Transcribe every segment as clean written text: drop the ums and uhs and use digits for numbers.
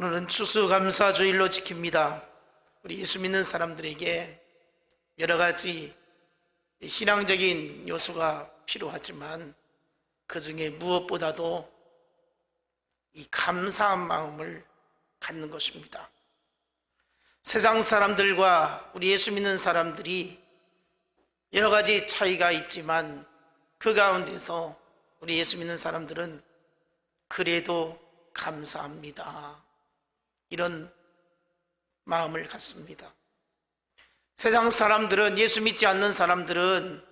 오늘은 추수감사주일로 지킵니다. 우리 예수 믿는 사람들에게 여러 가지 신앙적인 요소가 필요하지만 그 중에 무엇보다도 이 감사한 마음을 갖는 것입니다. 세상 사람들과 우리 예수 믿는 사람들이 여러 가지 차이가 있지만 그 가운데서 우리 예수 믿는 사람들은 그래도 감사합니다, 이런 마음을 갖습니다. 세상 사람들은, 예수 믿지 않는 사람들은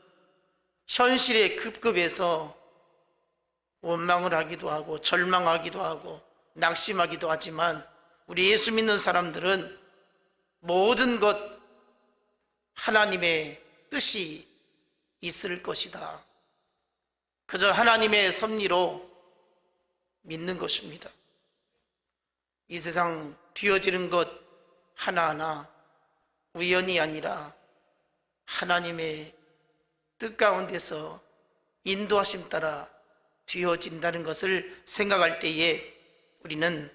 현실의 급급해서 원망을 하기도 하고 절망하기도 하고 낙심하기도 하지만 우리 예수 믿는 사람들은 모든 것 하나님의 뜻이 있을 것이다, 그저 하나님의 섭리로 믿는 것입니다. 이 세상 뒤어지는 것 하나하나 우연이 아니라 하나님의 뜻 가운데서 인도하심 따라 뒤어진다는 것을 생각할 때에 우리는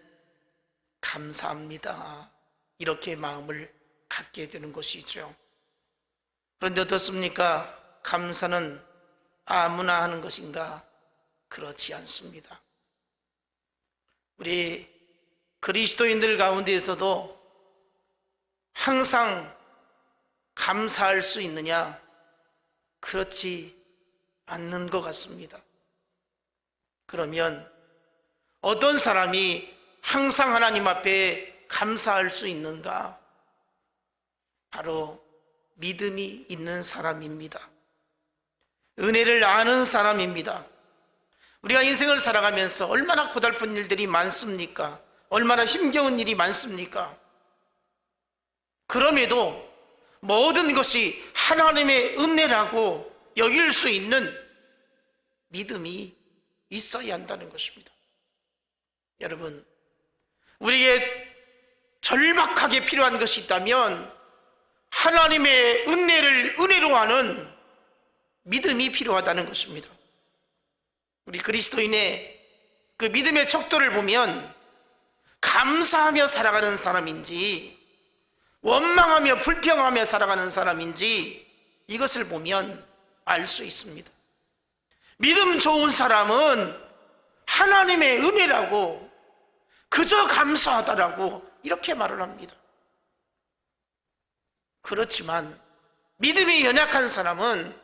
감사합니다, 이렇게 마음을 갖게 되는 것이죠. 그런데 어떻습니까? 감사는 아무나 하는 것인가? 그렇지 않습니다. 우리 그리스도인들 가운데에서도 항상 감사할 수 있느냐? 그렇지 않는 것 같습니다. 그러면 어떤 사람이 항상 하나님 앞에 감사할 수 있는가? 바로 믿음이 있는 사람입니다. 은혜를 아는 사람입니다. 우리가 인생을 살아가면서 얼마나 고달픈 일들이 많습니까? 얼마나 힘겨운 일이 많습니까? 그럼에도 모든 것이 하나님의 은혜라고 여길 수 있는 믿음이 있어야 한다는 것입니다. 여러분, 우리에게 절박하게 필요한 것이 있다면 하나님의 은혜를 은혜로 하는 믿음이 필요하다는 것입니다. 우리 그리스도인의 그 믿음의 척도를 보면 감사하며 살아가는 사람인지 원망하며 불평하며 살아가는 사람인지 이것을 보면 알 수 있습니다. 믿음 좋은 사람은 하나님의 은혜라고, 그저 감사하다라고 이렇게 말을 합니다. 그렇지만 믿음이 연약한 사람은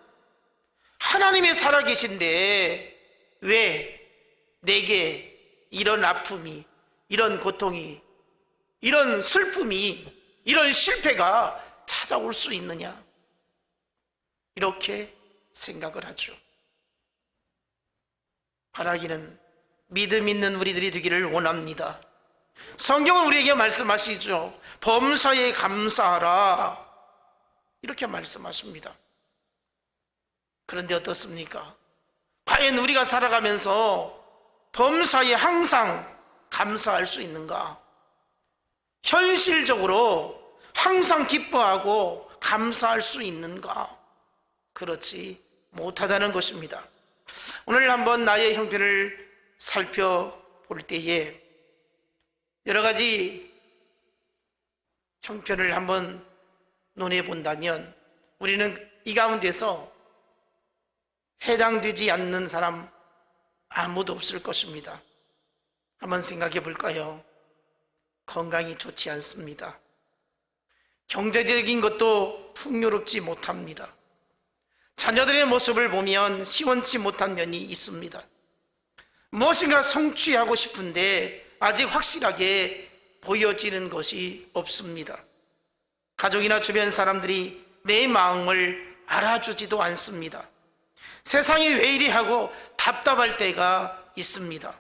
하나님이 살아계신데 왜 내게 이런 아픔이, 이런 고통이, 이런 슬픔이, 이런 실패가 찾아올 수 있느냐? 이렇게 생각을 하죠. 바라기는 믿음 있는 우리들이 되기를 원합니다. 성경은 우리에게 말씀하시죠. 범사에 감사하라, 이렇게 말씀하십니다. 그런데 어떻습니까? 과연 우리가 살아가면서 범사에 항상 감사할 수 있는가? 현실적으로 항상 기뻐하고 감사할 수 있는가? 그렇지 못하다는 것입니다. 오늘 한번 나의 형편을 살펴볼 때에 여러 가지 형편을 한번 논해 본다면 우리는 이 가운데서 해당되지 않는 사람 아무도 없을 것입니다. 한번 생각해 볼까요? 건강이 좋지 않습니다. 경제적인 것도 풍요롭지 못합니다. 자녀들의 모습을 보면 시원치 못한 면이 있습니다. 무엇인가 성취하고 싶은데 아직 확실하게 보여지는 것이 없습니다. 가족이나 주변 사람들이 내 마음을 알아주지도 않습니다. 세상이 왜 이리 하고 답답할 때가 있습니다.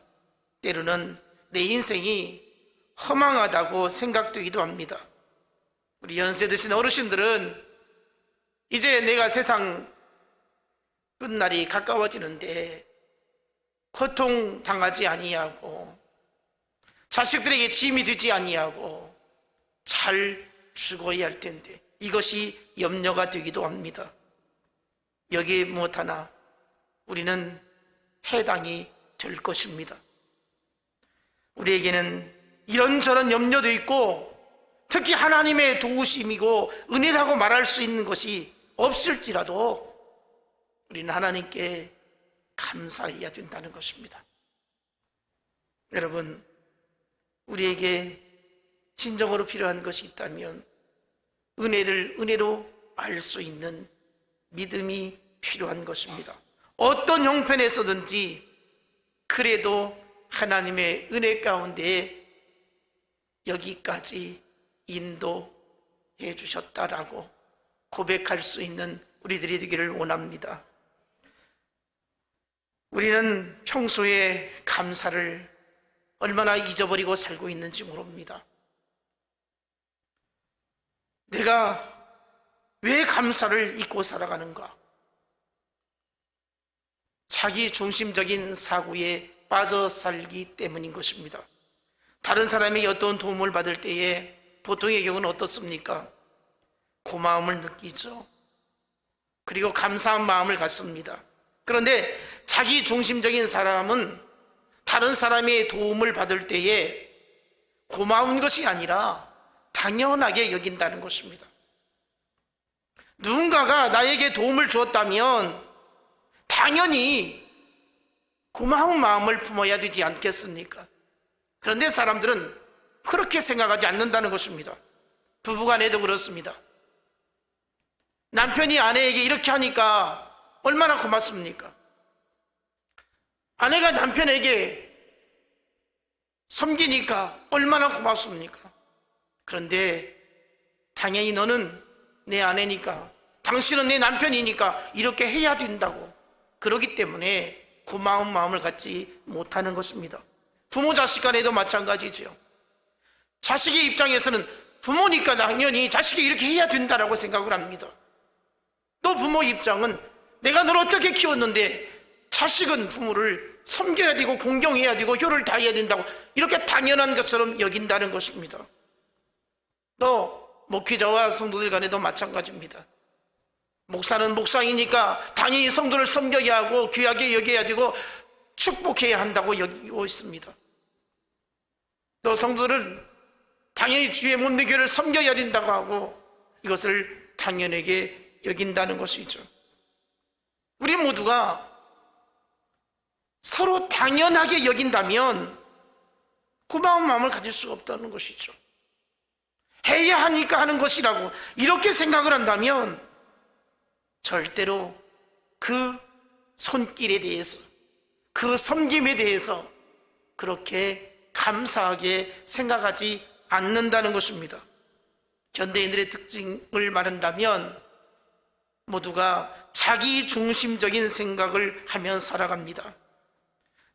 때로는 내 인생이 허망하다고 생각되기도 합니다. 우리 연세 드신 어르신들은 이제 내가 세상 끝날이 가까워지는데 고통당하지 아니하고 자식들에게 짐이 되지 아니하고 잘 죽어야 할 텐데 이것이 염려가 되기도 합니다. 여기에 무엇 하나 우리는 해당이 될 것입니다. 우리에게는 이런저런 염려도 있고 특히 하나님의 도우심이고 은혜라고 말할 수 있는 것이 없을지라도 우리는 하나님께 감사해야 된다는 것입니다. 여러분, 우리에게 진정으로 필요한 것이 있다면 은혜를 은혜로 알 수 있는 믿음이 필요한 것입니다. 어떤 형편에서든지 그래도 하나님의 은혜 가운데 여기까지 인도해 주셨다라고 고백할 수 있는 우리들이 되기를 원합니다. 우리는 평소에 감사를 얼마나 잊어버리고 살고 있는지 모릅니다. 내가 왜 감사를 잊고 살아가는가? 자기 중심적인 사고에 빠져 살기 때문인 것입니다. 다른 사람에게 어떤 도움을 받을 때에 보통의 경우는 어떻습니까? 고마움을 느끼죠. 그리고 감사한 마음을 갖습니다. 그런데 자기 중심적인 사람은 다른 사람의 도움을 받을 때에 고마운 것이 아니라 당연하게 여긴다는 것입니다. 누군가가 나에게 도움을 주었다면 당연히 고마운 마음을 품어야 되지 않겠습니까? 그런데 사람들은 그렇게 생각하지 않는다는 것입니다. 부부간에도 그렇습니다. 남편이 아내에게 이렇게 하니까 얼마나 고맙습니까? 아내가 남편에게 섬기니까 얼마나 고맙습니까? 그런데 당연히 너는 내 아내니까, 당신은 내 남편이니까 이렇게 해야 된다고, 그러기 때문에 고마운 마음을 갖지 못하는 것입니다. 부모 자식 간에도 마찬가지죠. 자식의 입장에서는 부모니까 당연히 자식이 이렇게 해야 된다라고 생각을 합니다. 또 부모 입장은 내가 너를 어떻게 키웠는데 자식은 부모를 섬겨야 되고 공경해야 되고 효를 다해야 된다고 이렇게 당연한 것처럼 여긴다는 것입니다. 또 목회자와 성도들 간에도 마찬가지입니다. 목사는 목사이니까 당연히 성도를 섬겨야 하고 귀하게 여겨야 되고 축복해야 한다고 여기고 있습니다. 또 성도들은 당연히 주의 몸된 교회를 섬겨야 된다고 하고 이것을 당연하게 여긴다는 것이죠. 우리 모두가 서로 당연하게 여긴다면 고마운 마음을 가질 수가 없다는 것이죠. 해야 하니까 하는 것이라고 이렇게 생각을 한다면 절대로 그 손길에 대해서, 그 섬김에 대해서 그렇게 감사하게 생각하지 않는다는 것입니다. 현대인들의 특징을 말한다면 모두가 자기 중심적인 생각을 하며 살아갑니다.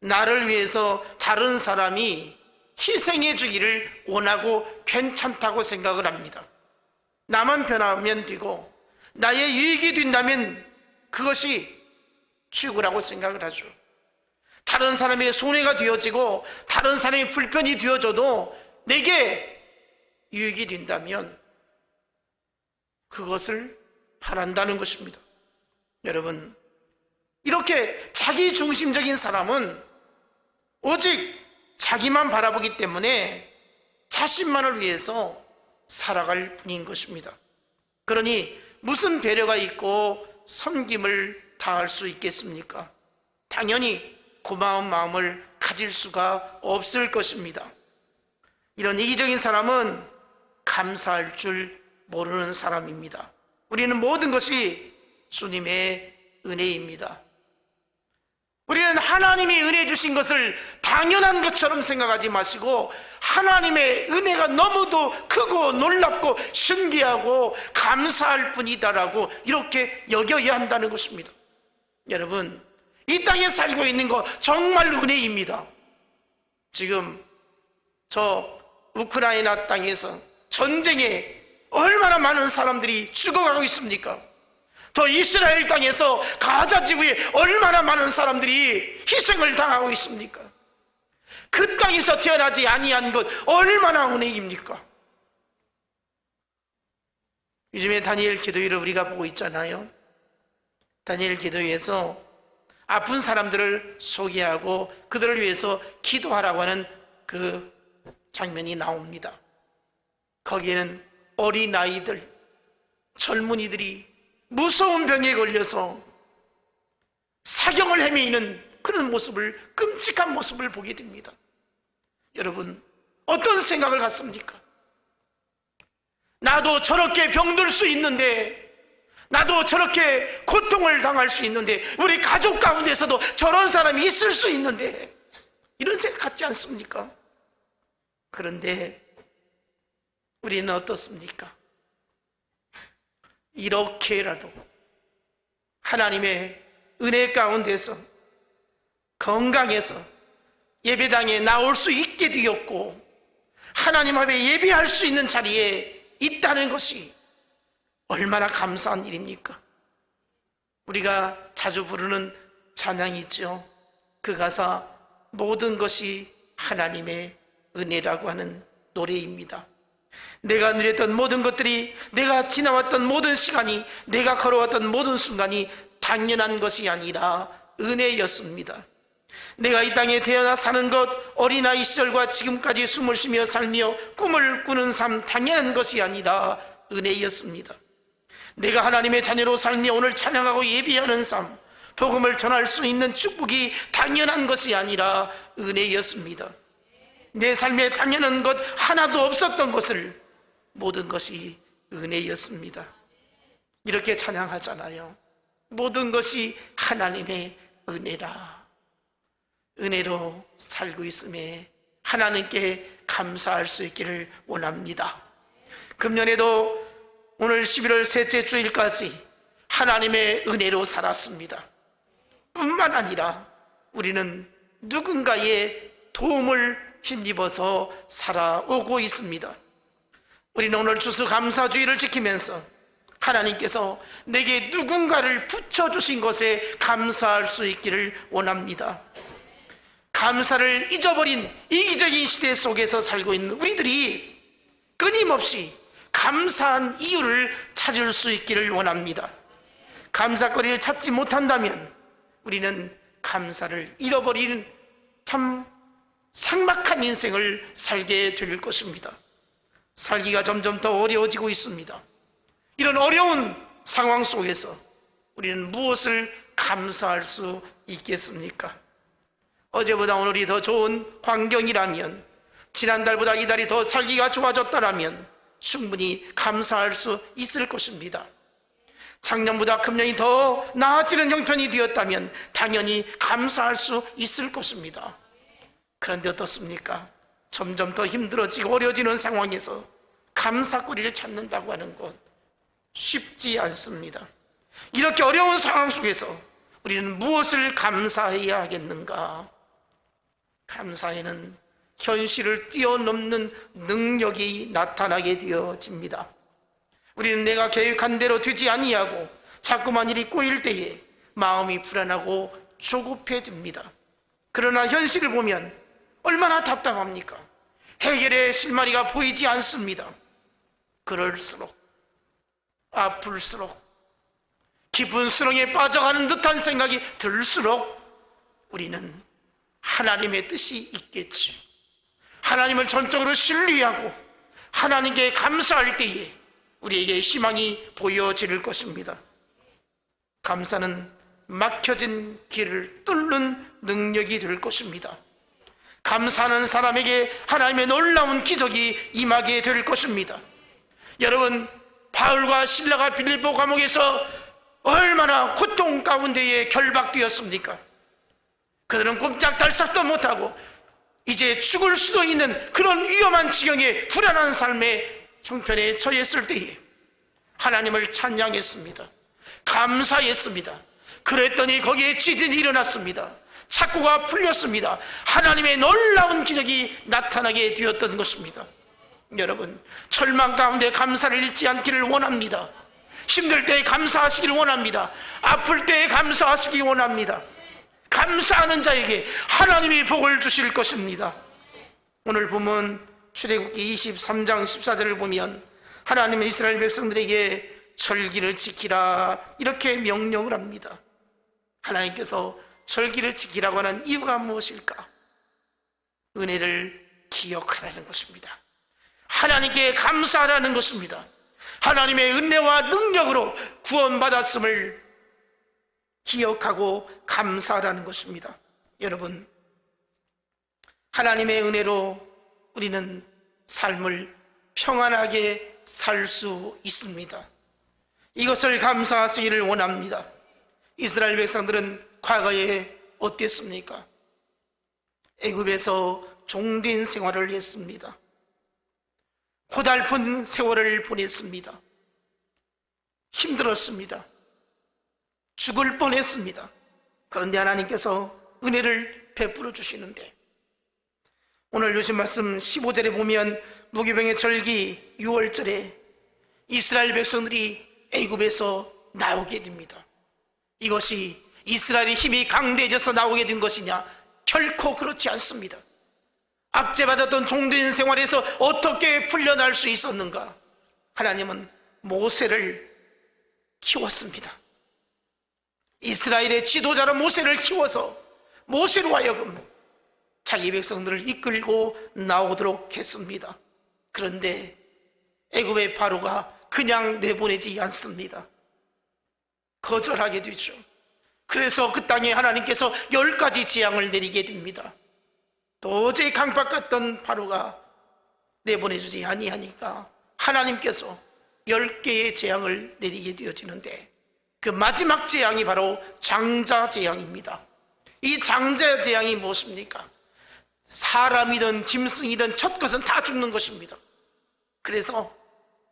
나를 위해서 다른 사람이 희생해 주기를 원하고 괜찮다고 생각을 합니다. 나만 변하면 되고 나의 이익이 된다면 그것이 최고라고 생각을 하죠. 다른 사람에게 손해가 되어지고 다른 사람이 불편이 되어져도 내게 유익이 된다면 그것을 바란다는 것입니다. 여러분, 이렇게 자기 중심적인 사람은 오직 자기만 바라보기 때문에 자신만을 위해서 살아갈 뿐인 것입니다. 그러니 무슨 배려가 있고 섬김을 다할 수 있겠습니까? 당연히 고마운 마음을 가질 수가 없을 것입니다. 이런 이기적인 사람은 감사할 줄 모르는 사람입니다. 우리는 모든 것이 주님의 은혜입니다. 우리는 하나님이 은혜 주신 것을 당연한 것처럼 생각하지 마시고 하나님의 은혜가 너무도 크고 놀랍고 신기하고 감사할 뿐이다라고 이렇게 여겨야 한다는 것입니다. 여러분, 이 땅에 살고 있는 거 정말 은혜입니다. 지금 저 우크라이나 땅에서 전쟁에 얼마나 많은 사람들이 죽어가고 있습니까? 더 이스라엘 땅에서 가자 지구에 얼마나 많은 사람들이 희생을 당하고 있습니까? 그 땅에서 태어나지 아니한 것 얼마나 은혜입니까? 요즘에 다니엘 기도회를 우리가 보고 있잖아요. 다니엘 기도회에서 아픈 사람들을 소개하고 그들을 위해서 기도하라고 하는 그 장면이 나옵니다. 거기에는 어린아이들, 젊은이들이 무서운 병에 걸려서 사경을 헤매이는 그런 모습을, 끔찍한 모습을 보게 됩니다. 여러분, 어떤 생각을 갖습니까? 나도 저렇게 병들 수 있는데, 나도 저렇게 고통을 당할 수 있는데, 우리 가족 가운데서도 저런 사람이 있을 수 있는데, 이런 생각 갖지 않습니까? 그런데 우리는 어떻습니까? 이렇게라도 하나님의 은혜 가운데서 건강해서 예배당에 나올 수 있게 되었고, 하나님 앞에 예배할 수 있는 자리에 있다는 것이 얼마나 감사한 일입니까? 우리가 자주 부르는 찬양이 있죠. 그 가사, 모든 것이 하나님의 은혜라고 하는 노래입니다. 내가 누렸던 모든 것들이, 내가 지나왔던 모든 시간이, 내가 걸어왔던 모든 순간이 당연한 것이 아니라 은혜였습니다. 내가 이 땅에 태어나 사는 것, 어린아이 시절과 지금까지 숨을 쉬며 살며 꿈을 꾸는 삶, 당연한 것이 아니라 은혜였습니다. 내가 하나님의 자녀로 살며 오늘 찬양하고 예배하는 삶, 복음을 전할 수 있는 축복이 당연한 것이 아니라 은혜였습니다. 내 삶에 당연한 것 하나도 없었던 것을, 모든 것이 은혜였습니다. 이렇게 찬양하잖아요. 모든 것이 하나님의 은혜라. 은혜로 살고 있음에 하나님께 감사할 수 있기를 원합니다. 금년에도 오늘 11월 셋째 주일까지 하나님의 은혜로 살았습니다. 뿐만 아니라 우리는 누군가의 도움을 힘입어서 살아오고 있습니다. 우리는 오늘 추수감사주의를 지키면서 하나님께서 내게 누군가를 붙여주신 것에 감사할 수 있기를 원합니다. 감사를 잊어버린 이기적인 시대 속에서 살고 있는 우리들이 끊임없이 감사한 이유를 찾을 수 있기를 원합니다. 감사거리를 찾지 못한다면 우리는 감사를 잃어버리는 참 삭막한 인생을 살게 될 것입니다. 살기가 점점 더 어려워지고 있습니다. 이런 어려운 상황 속에서 우리는 무엇을 감사할 수 있겠습니까? 어제보다 오늘이 더 좋은 환경이라면, 지난달보다 이달이 더 살기가 좋아졌다라면 충분히 감사할 수 있을 것입니다. 작년보다 금년이 더 나아지는 형편이 되었다면 당연히 감사할 수 있을 것입니다. 그런데 어떻습니까? 점점 더 힘들어지고 어려워지는 상황에서 감사거리를 찾는다고 하는 것 쉽지 않습니다. 이렇게 어려운 상황 속에서 우리는 무엇을 감사해야 하겠는가? 감사에는 현실을 뛰어넘는 능력이 나타나게 되어집니다. 우리는 내가 계획한 대로 되지 아니하고 자꾸만 일이 꼬일 때에 마음이 불안하고 조급해집니다. 그러나 현실을 보면 얼마나 답답합니까? 해결의 실마리가 보이지 않습니다. 그럴수록, 아플수록, 깊은 수렁에 빠져가는 듯한 생각이 들수록 우리는 하나님의 뜻이 있겠지, 하나님을 전적으로 신뢰하고 하나님께 감사할 때에 우리에게 희망이 보여질 것입니다. 감사는 막혀진 길을 뚫는 능력이 될 것입니다. 감사하는 사람에게 하나님의 놀라운 기적이 임하게 될 것입니다. 여러분, 바울과 실라가 빌립보 감옥에서 얼마나 고통 가운데에 결박되었습니까? 그들은 꼼짝달싹도 못하고 이제 죽을 수도 있는 그런 위험한 지경에 불안한 삶의 형편에 처했을 때에 하나님을 찬양했습니다. 감사했습니다. 그랬더니 거기에 지진이 일어났습니다. 착고가 풀렸습니다. 하나님의 놀라운 기적이 나타나게 되었던 것입니다. 여러분, 절망 가운데 감사를 잃지 않기를 원합니다. 힘들 때 감사하시기를 원합니다. 아플 때 감사하시기 원합니다. 감사하는 자에게 하나님이 복을 주실 것입니다. 오늘 보면 출애굽기 23장 14절을 보면 하나님의 이스라엘 백성들에게 절기를 지키라 이렇게 명령을 합니다. 하나님께서 절기를 지키라고 하는 이유가 무엇일까? 은혜를 기억하라는 것입니다. 하나님께 감사하라는 것입니다. 하나님의 은혜와 능력으로 구원받았음을 기억하고 감사하라는 것입니다. 여러분, 하나님의 은혜로 우리는 삶을 평안하게 살 수 있습니다. 이것을 감사하시기를 원합니다. 이스라엘 백성들은 과거에 어땠습니까? 애굽에서 종된 생활을 했습니다. 고달픈 세월을 보냈습니다. 힘들었습니다. 죽을 뻔했습니다. 그런데 하나님께서 은혜를 베풀어 주시는데, 오늘 요즘 말씀 15절에 보면 무교병의 절기 6월절에 이스라엘 백성들이 애굽에서 나오게 됩니다. 이것이 이스라엘의 힘이 강대해져서 나오게 된 것이냐? 결코 그렇지 않습니다. 압제받았던 종된 생활에서 어떻게 풀려날 수 있었는가? 하나님은 모세를 키웠습니다. 이스라엘의 지도자로 모세를 키워서 모세로 하여금 자기 백성들을 이끌고 나오도록 했습니다. 그런데 애굽의 바로가 그냥 내보내지 않습니다. 거절하게 되죠. 그래서 그 땅에 하나님께서 10가지 재앙을 내리게 됩니다. 도저히 강박같던 바로가 내보내주지 아니하니까 하나님께서 10개의 재앙을 내리게 되어지는데, 그 마지막 재앙이 바로 장자 재앙입니다. 이 장자 재앙이 무엇입니까? 사람이든 짐승이든 첫 것은 다 죽는 것입니다. 그래서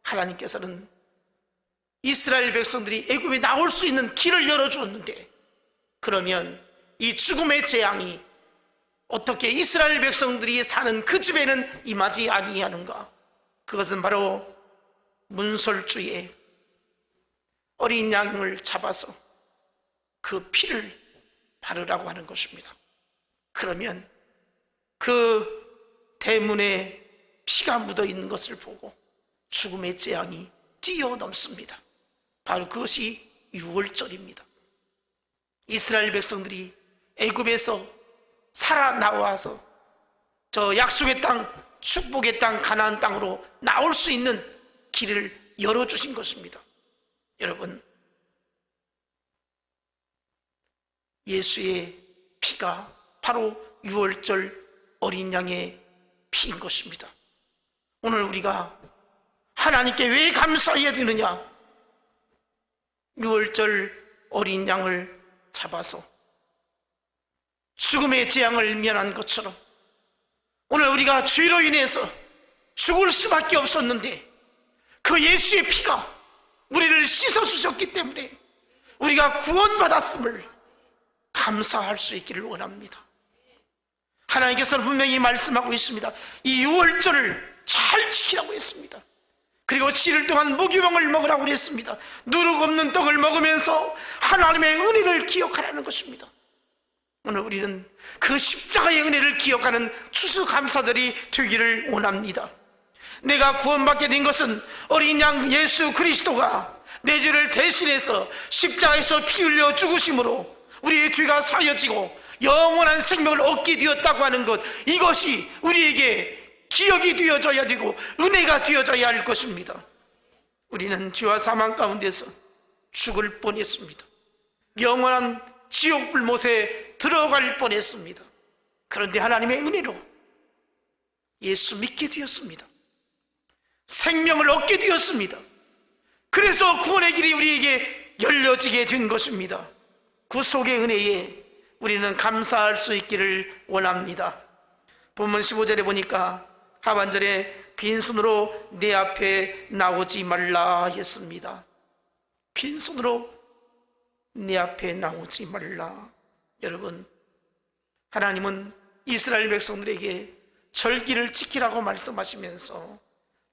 하나님께서는 이스라엘 백성들이 애굽에 나올 수 있는 길을 열어주었는데, 그러면 이 죽음의 재앙이 어떻게 이스라엘 백성들이 사는 그 집에는 임하지 아니하는가? 그것은 바로 문설주에 어린 양을 잡아서 그 피를 바르라고 하는 것입니다. 그러면 그 대문에 피가 묻어 있는 것을 보고 죽음의 재앙이 뛰어넘습니다. 바로 그것이 6월절입니다. 이스라엘 백성들이 애굽에서 살아나와서 저 약속의 땅, 축복의 땅, 가나안 땅으로 나올 수 있는 길을 열어주신 것입니다. 여러분, 예수의 피가 바로 6월절 어린 양의 피인 것입니다. 오늘 우리가 하나님께 왜 감사해야 되느냐? 6월절 어린 양을 잡아서 죽음의 재앙을 면한 것처럼 오늘 우리가 죄로 인해서 죽을 수밖에 없었는데 그 예수의 피가 우리를 씻어주셨기 때문에 우리가 구원받았음을 감사할 수 있기를 원합니다. 하나님께서는 분명히 말씀하고 있습니다. 이 6월절을 잘 지키라고 했습니다. 그리고 7일 동안 무교병을 먹으라고 했습니다. 누룩 없는 떡을 먹으면서 하나님의 은혜를 기억하라는 것입니다. 오늘 우리는 그 십자가의 은혜를 기억하는 추수감사절이 되기를 원합니다. 내가 구원받게 된 것은 어린 양 예수 그리스도가 내 죄를 대신해서 십자가에서 피 흘려 죽으심으로 우리의 죄가 사여지고 영원한 생명을 얻게 되었다고 하는 것, 이것이 우리에게 기억이 되어져야 되고 은혜가 되어져야 할 것입니다. 우리는 죄와 사망 가운데서 죽을 뻔했습니다. 영원한 지옥 불못에 들어갈 뻔했습니다. 그런데 하나님의 은혜로 예수 믿게 되었습니다. 생명을 얻게 되었습니다. 그래서 구원의 길이 우리에게 열려지게 된 것입니다. 구속의 은혜에 우리는 감사할 수 있기를 원합니다. 본문 15절에 보니까 하반절에 빈손으로 내 앞에 나오지 말라 했습니다. 빈손으로 내 앞에 나오지 말라. 여러분, 하나님은 이스라엘 백성들에게 절기를 지키라고 말씀하시면서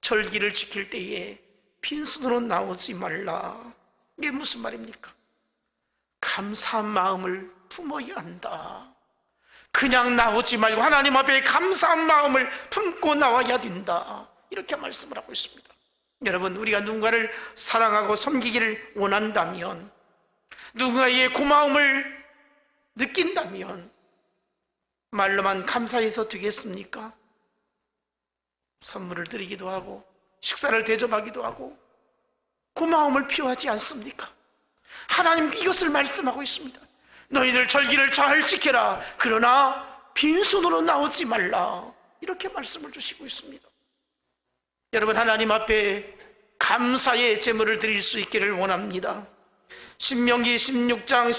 절기를 지킬 때에 빈손으로 나오지 말라. 이게 무슨 말입니까? 감사한 마음을 품어야 한다. 그냥 나오지 말고 하나님 앞에 감사한 마음을 품고 나와야 된다. 이렇게 말씀을 하고 있습니다. 여러분, 우리가 누군가를 사랑하고 섬기기를 원한다면, 누군가의 고마움을 느낀다면 말로만 감사해서 되겠습니까? 선물을 드리기도 하고 식사를 대접하기도 하고 고마움을 표하지 않습니까? 하나님 이것을 말씀하고 있습니다. 너희들 절기를 잘 지켜라. 그러나 빈손으로 나오지 말라. 이렇게 말씀을 주시고 있습니다. 여러분, 하나님 앞에 감사의 제물을 드릴 수 있기를 원합니다. 신명기 16장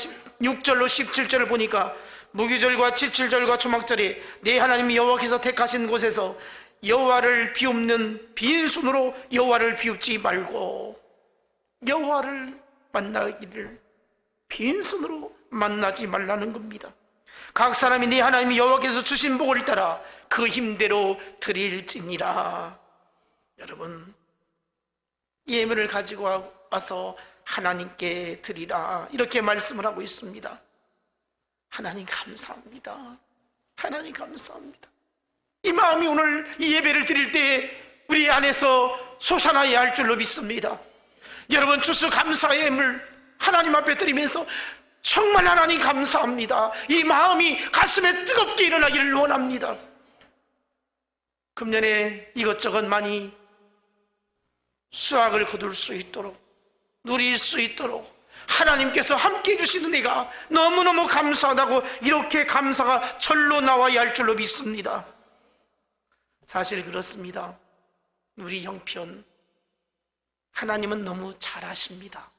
6절로 17절을 보니까 무교절과 칠칠절과 초막절에 내 하나님 여호와께서 택하신 곳에서 여호와를 비웃는 빈손으로 여호와를 비웃지 말고, 여호와를 만나기를 빈손으로 만나지 말라는 겁니다. 각 사람이 네 하나님 여호와께서 주신 복을 따라 그 힘대로 드릴지니라. 여러분, 예물을 가지고 와서 하나님께 드리라, 이렇게 말씀을 하고 있습니다. 하나님 감사합니다. 하나님 감사합니다. 이 마음이 오늘 이 예배를 드릴 때 우리 안에서 솟아나야 할 줄로 믿습니다. 여러분, 추수 감사의 예물 하나님 앞에 드리면서 정말 하나님 감사합니다, 이 마음이 가슴에 뜨겁게 일어나기를 원합니다. 금년에 이것저것 많이 수확을 거둘 수 있도록, 누릴 수 있도록 하나님께서 함께 해주시는 내가 너무너무 감사하다고 이렇게 감사가 절로 나와야 할 줄로 믿습니다. 사실 그렇습니다. 우리 형편, 하나님은 너무 잘하십니다.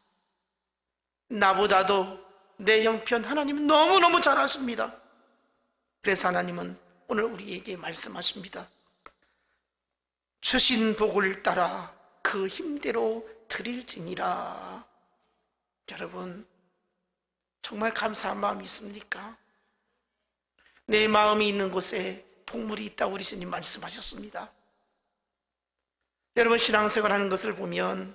나보다도 내 형편 하나님은 너무너무 잘하십니다. 그래서 하나님은 오늘 우리에게 말씀하십니다. 주신 복을 따라 그 힘대로 드릴지니라. 여러분, 정말 감사한 마음이 있습니까? 내 마음이 있는 곳에 복물이 있다고 우리 주님 말씀하셨습니다. 여러분, 신앙생활 하는 것을 보면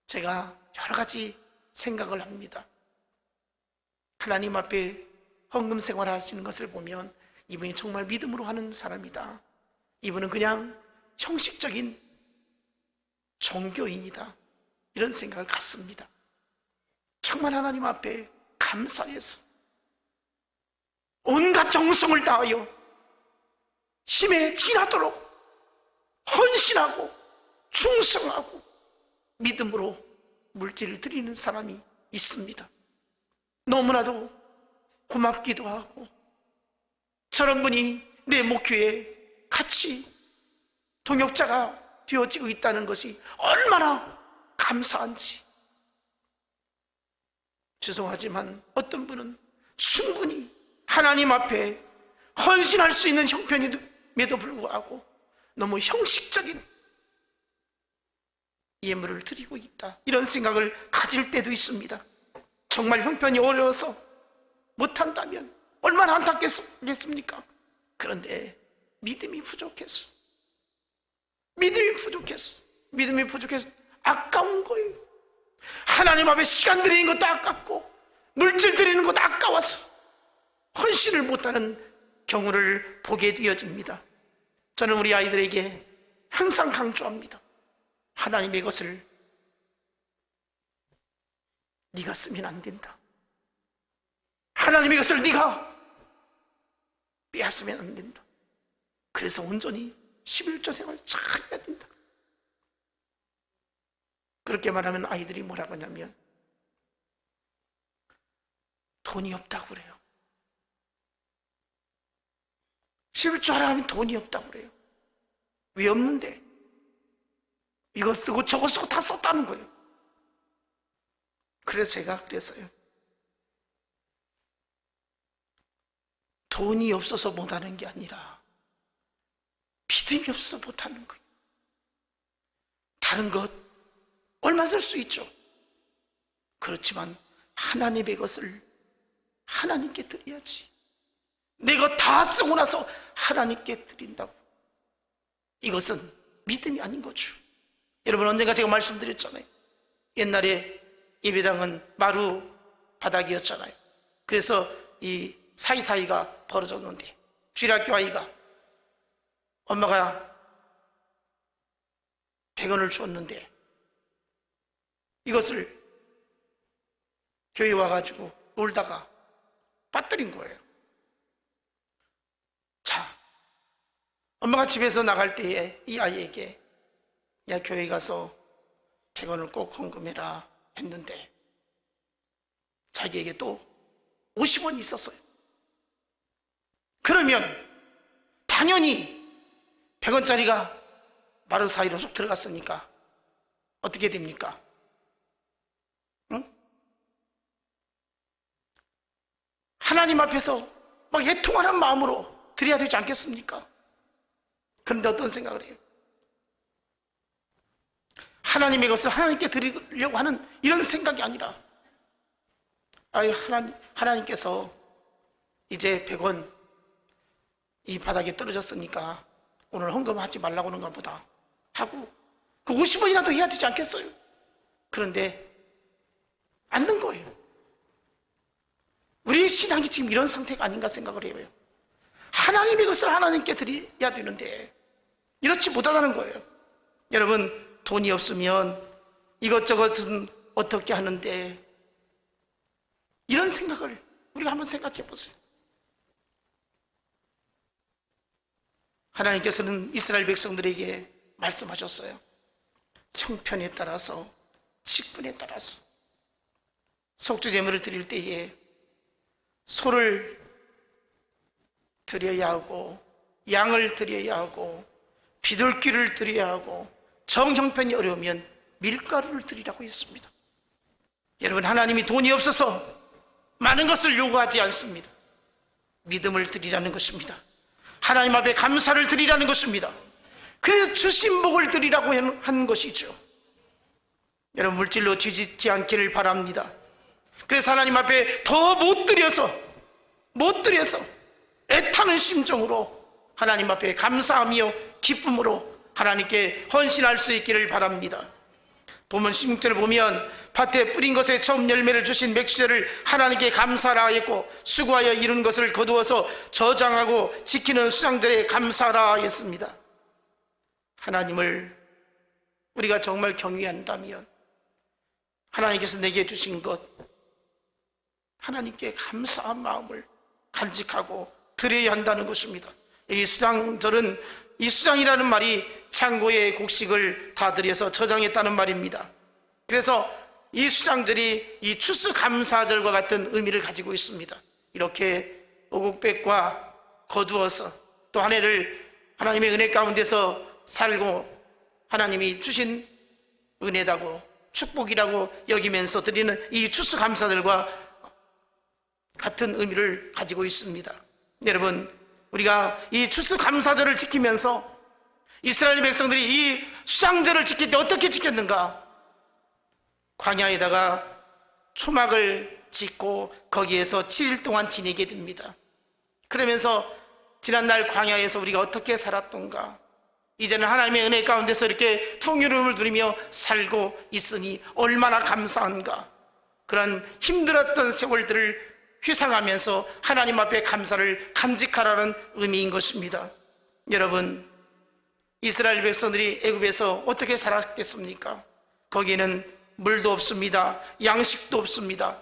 제가 여러 가지 생각을 합니다. 하나님 앞에 헌금 생활 하시는 것을 보면 이분이 정말 믿음으로 하는 사람이다, 이분은 그냥 형식적인 종교인이다, 이런 생각을 갖습니다. 정말 하나님 앞에 감사해서 온갖 정성을 다하여 힘에 지나도록 헌신하고 충성하고 믿음으로 물질을 드리는 사람이 있습니다. 너무나도 고맙기도 하고, 저런 분이 내 목표에 같이 동역자가 되어지고 있다는 것이 얼마나 감사한지. 죄송하지만 어떤 분은 충분히 하나님 앞에 헌신할 수 있는 형편임에도 불구하고 너무 형식적인 예물을 드리고 있다, 이런 생각을 가질 때도 있습니다. 정말 형편이 어려워서 못한다면 얼마나 안타깝겠습니까? 그런데 믿음이 부족해서 아까운 거예요. 하나님 앞에 시간 드리는 것도 아깝고 물질 드리는 것도 아까워서 헌신을 못하는 경우를 보게 되어집니다. 저는 우리 아이들에게 항상 강조합니다. 하나님의 것을 네가 쓰면 안 된다. 하나님의 것을 네가 빼앗으면 안 된다. 그래서 온전히 11조 생활 잘 해야 된다. 그렇게 말하면 아이들이 뭐라고 하냐면 돈이 없다고 그래요. 11조 하라 하면 돈이 없다고 그래요. 왜 없는데? 이거 쓰고 저거 쓰고 다 썼다는 거예요. 그래서 제가 그랬어요. 돈이 없어서 못하는 게 아니라 믿음이 없어서 못하는 거예요. 다른 것 얼마 쓸 수 있죠. 그렇지만 하나님의 것을 하나님께 드려야지. 내가 다 쓰고 나서 하나님께 드린다고, 이것은 믿음이 아닌 거죠. 여러분, 언젠가 제가 말씀드렸잖아요. 옛날에 예배당은 마루 바닥이었잖아요. 그래서 이 사이사이가 벌어졌는데, 주일학교 아이가 엄마가 100원을 줬는데 이것을 교회 와가지고 놀다가 빠뜨린 거예요. 자, 엄마가 집에서 나갈 때에 이 아이에게 야, 교회 가서 100원을 꼭 헌금해라 했는데 자기에게 또 50원이 있었어요. 그러면 당연히 100원짜리가 마루 사이로 쏙 들어갔으니까 어떻게 됩니까? 응? 하나님 앞에서 막 애통하는 마음으로 드려야 되지 않겠습니까? 그런데 어떤 생각을 해요? 하나님의 것을 하나님께 드리려고 하는 이런 생각이 아니라 하나님께서 이제 100원 이 바닥에 떨어졌으니까 오늘 헌금하지 말라고 하는가 보다 하고 그 50원이라도 해야 되지 않겠어요? 그런데 안 된 거예요. 우리의 신앙이 지금 이런 상태가 아닌가 생각을 해요. 하나님의 것을 하나님께 드려야 되는데 이렇지 못하다는 거예요. 여러분, 돈이 없으면 이것저것은 어떻게 하는데 이런 생각을 우리가 한번 생각해 보세요. 하나님께서는 이스라엘 백성들에게 말씀하셨어요. 형편에 따라서, 직분에 따라서 속죄제물을 드릴 때에 소를 드려야 하고 양을 드려야 하고 비둘기를 드려야 하고 정형편이 어려우면 밀가루를 드리라고 했습니다. 여러분, 하나님이 돈이 없어서 많은 것을 요구하지 않습니다. 믿음을 드리라는 것입니다. 하나님 앞에 감사를 드리라는 것입니다. 그래서 주신 복을 드리라고 한 것이죠. 여러분, 물질로 뒤집지 않기를 바랍니다. 그래서 하나님 앞에 더 못 드려서 애타는 심정으로 하나님 앞에 감사하며 기쁨으로 하나님께 헌신할 수 있기를 바랍니다. 보면 16절을 보면 밭에 뿌린 것에 처음 열매를 주신 맥주제를 하나님께 감사하라 했고 수고하여 이룬 것을 거두어서 저장하고 지키는 수장들에 감사하라 했습니다. 하나님을 우리가 정말 경외한다면 하나님께서 내게 주신 것 하나님께 감사한 마음을 간직하고 드려야 한다는 것입니다. 이 수장절은 이 수장이라는 말이 창고에 곡식을 다 들여서 저장했다는 말입니다. 그래서 이 수장절이 이 추수감사절과 같은 의미를 가지고 있습니다. 이렇게 오곡백과 거두어서 또 한 해를 하나님의 은혜 가운데서 살고 하나님이 주신 은혜다고 축복이라고 여기면서 드리는 이 추수감사절과 같은 의미를 가지고 있습니다. 여러분, 우리가 이 추수감사절을 지키면서 이스라엘 백성들이 이 수장절을 지킬 때 어떻게 지켰는가? 광야에다가 초막을 짓고 거기에서 7일 동안 지내게 됩니다. 그러면서 지난날 광야에서 우리가 어떻게 살았던가? 이제는 하나님의 은혜 가운데서 이렇게 풍요로움을 누리며 살고 있으니 얼마나 감사한가? 그런 힘들었던 세월들을 회상하면서 하나님 앞에 감사를 간직하라는 의미인 것입니다. 여러분, 이스라엘 백성들이 애굽에서 어떻게 살았겠습니까? 거기에는 물도 없습니다. 양식도 없습니다.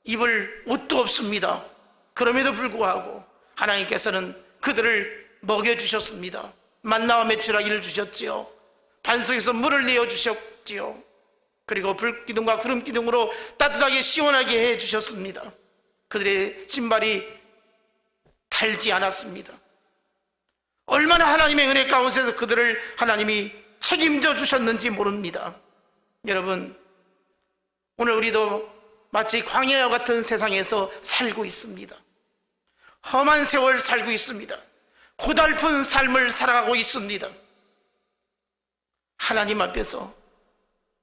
입을 옷도 없습니다. 그럼에도 불구하고 하나님께서는 그들을 먹여주셨습니다. 만나와 메추라기를 주셨지요. 반석에서 물을 내어주셨지요. 그리고 불기둥과 구름기둥으로 따뜻하게 시원하게 해주셨습니다. 그들의 신발이 달지 않았습니다. 얼마나 하나님의 은혜 가운데서 그들을 하나님이 책임져 주셨는지 모릅니다. 여러분, 오늘 우리도 마치 광야와 같은 세상에서 살고 있습니다. 험한 세월 살고 있습니다. 고달픈 삶을 살아가고 있습니다. 하나님 앞에서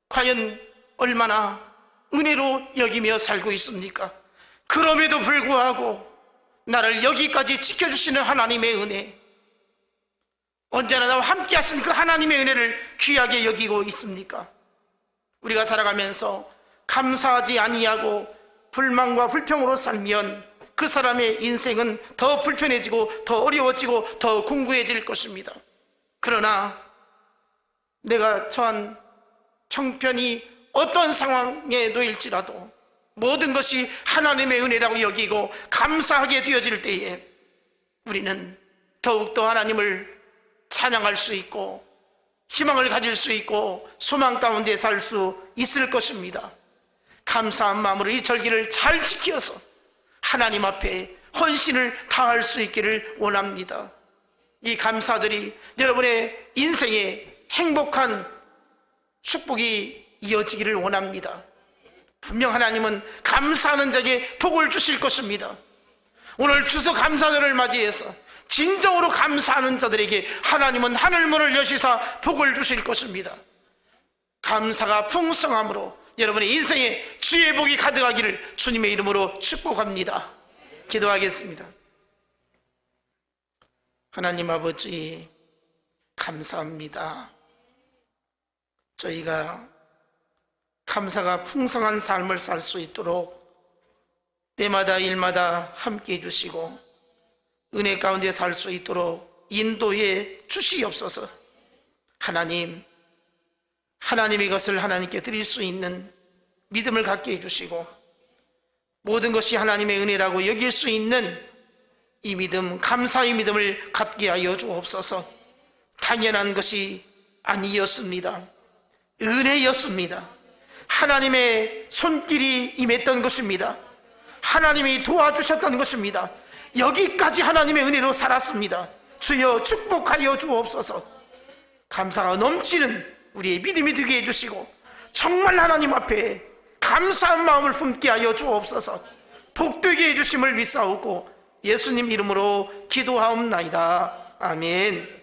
과연 얼마나 은혜로 여기며 살고 있습니까? 그럼에도 불구하고 나를 여기까지 지켜주시는 하나님의 은혜, 언제나 나와 함께 하신 그 하나님의 은혜를 귀하게 여기고 있습니까? 우리가 살아가면서 감사하지 아니하고 불만과 불평으로 살면 그 사람의 인생은 더 불편해지고 더 어려워지고 더 공고해질 것입니다. 그러나 내가 처한 형편이 어떤 상황에 놓일지라도 모든 것이 하나님의 은혜라고 여기고 감사하게 되어질 때에 우리는 더욱더 하나님을 찬양할 수 있고 희망을 가질 수 있고 소망 가운데 살 수 있을 것입니다. 감사한 마음으로 이 절기를 잘 지켜서 하나님 앞에 헌신을 다할 수 있기를 원합니다. 이 감사들이 여러분의 인생에 행복한 축복이 이어지기를 원합니다. 분명 하나님은 감사하는 자에게 복을 주실 것입니다. 오늘 추수감사절을 맞이해서 진정으로 감사하는 자들에게 하나님은 하늘문을 여시사 복을 주실 것입니다. 감사가 풍성함으로 여러분의 인생에 주의 복이 가득하기를 주님의 이름으로 축복합니다. 기도하겠습니다. 하나님 아버지, 감사합니다. 저희가 감사가 풍성한 삶을 살 수 있도록 때마다 일마다 함께 해주시고 은혜 가운데 살 수 있도록 인도해 주시옵소서. 하나님의 것을 하나님께 드릴 수 있는 믿음을 갖게 해주시고 모든 것이 하나님의 은혜라고 여길 수 있는 이 믿음, 감사의 믿음을 갖게 하여 주옵소서. 당연한 것이 아니었습니다. 은혜였습니다. 하나님의 손길이 임했던 것입니다. 하나님이 도와주셨던 것입니다. 여기까지 하나님의 은혜로 살았습니다. 주여 축복하여 주옵소서. 감사가 넘치는 우리의 믿음이 되게 해주시고 정말 하나님 앞에 감사한 마음을 품게 하여 주옵소서. 복되게 해주심을 믿사오고 예수님 이름으로 기도하옵나이다. 아멘.